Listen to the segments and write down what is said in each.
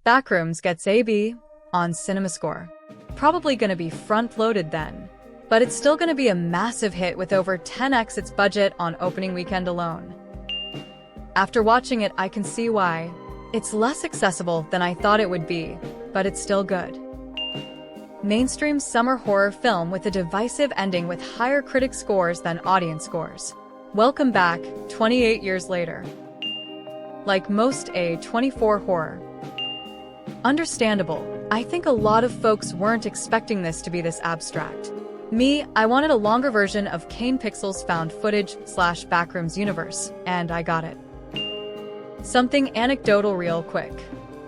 Backrooms gets a B on CinemaScore. Probably gonna be front-loaded then. But it's still gonna be a massive hit with over 10x its budget on opening weekend alone. After watching it, I can see why. It's less accessible than I thought it would be, but it's still good. Mainstream summer horror film with a divisive ending with higher critic scores than audience scores. Welcome back, 28 years later. Like most A24 horror. Understandable. I think a lot of folks weren't expecting this to be this abstract. Me, I wanted a longer version of Kane Pixel's found footage / Backrooms universe, and I got it. Something anecdotal real quick.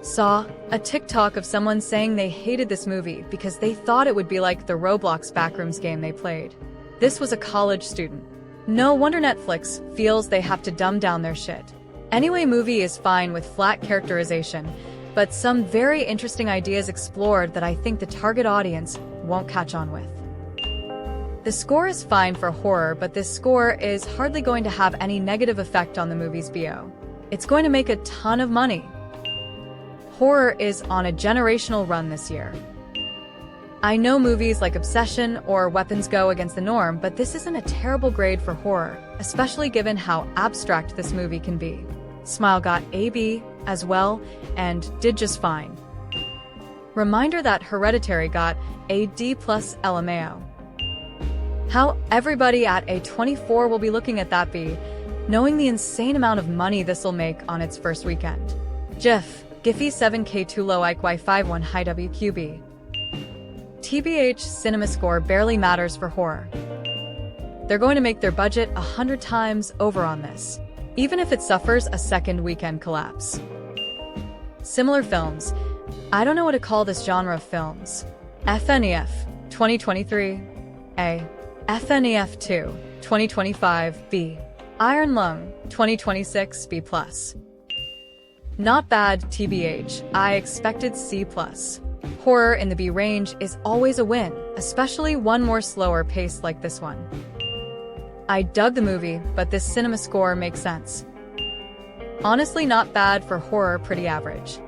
Saw a TikTok of someone saying they hated this movie because they thought it would be like the Roblox Backrooms game they played. This was a college student. No wonder Netflix feels they have to dumb down their shit. Anyway, movie is fine with flat characterization, but some very interesting ideas explored that I think the target audience won't catch on with. The score is fine for horror, but this score is hardly going to have any negative effect on the movie's BO. It's going to make a ton of money. Horror is on a generational run this year. I know movies like Obsession or Weapons go against the norm, but this isn't a terrible grade for horror, especially given how abstract this movie can be. Smile got a B as well, and did just fine. Reminder that Hereditary got a D+ LMAO. How everybody at A24 will be looking at that B, knowing the insane amount of money this'll make on its first weekend. GIF, Giphy 7K too low IQ 51 high WQB. TBH CinemaScore barely matters for horror. They're going to make their budget 100 times over on this, even if it suffers a second weekend collapse. Similar films. I don't know what to call this genre of films. FNEF, 2023, A. FNEF 2, 2025, B. Iron Lung, 2026, B+. Not bad, TBH. I expected C+. Horror in the B range is always a win, especially one more slower pace like this one. I dug the movie, but this CinemaScore makes sense. Honestly, not bad for horror, pretty average.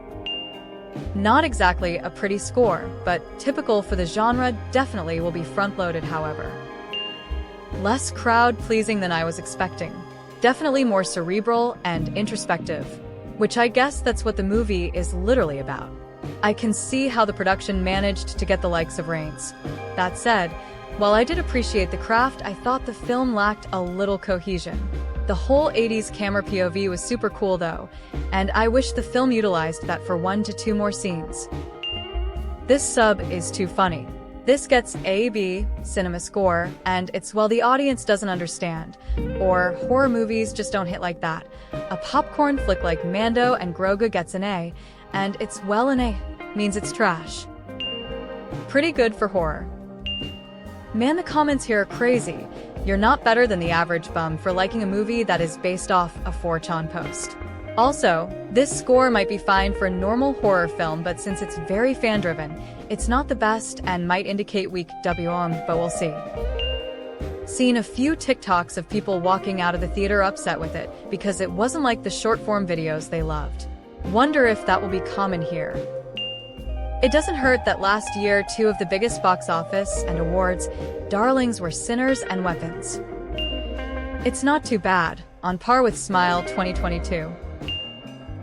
Not exactly a pretty score, but typical for the genre, definitely will be front-loaded however. Less crowd-pleasing than I was expecting. Definitely more cerebral and introspective, which I guess that's what the movie is literally about. I can see how the production managed to get the likes of Reigns. That said, while I did appreciate the craft, I thought the film lacked a little cohesion. The whole 80s camera POV was super cool though, and I wish the film utilized that for 1 to 2 more scenes. This sub is too funny. This gets a B CinemaScore, and it's well the audience doesn't understand, or horror movies just don't hit like that. A popcorn flick like Mando and Grogu gets an A, and it's well an A, means it's trash. Pretty good for horror. Man, the comments here are crazy. You're not better than the average bum for liking a movie that is based off a 4chan post. Also, this score might be fine for a normal horror film, but since it's very fan-driven, it's not the best and might indicate weak WM, but we'll see. Seen a few TikToks of people walking out of the theater upset with it because it wasn't like the short-form videos they loved. Wonder if that will be common here. It doesn't hurt that last year 2 of the biggest box office and awards darlings were Sinners and Weapons. It's not too bad, on par with Smile 2022.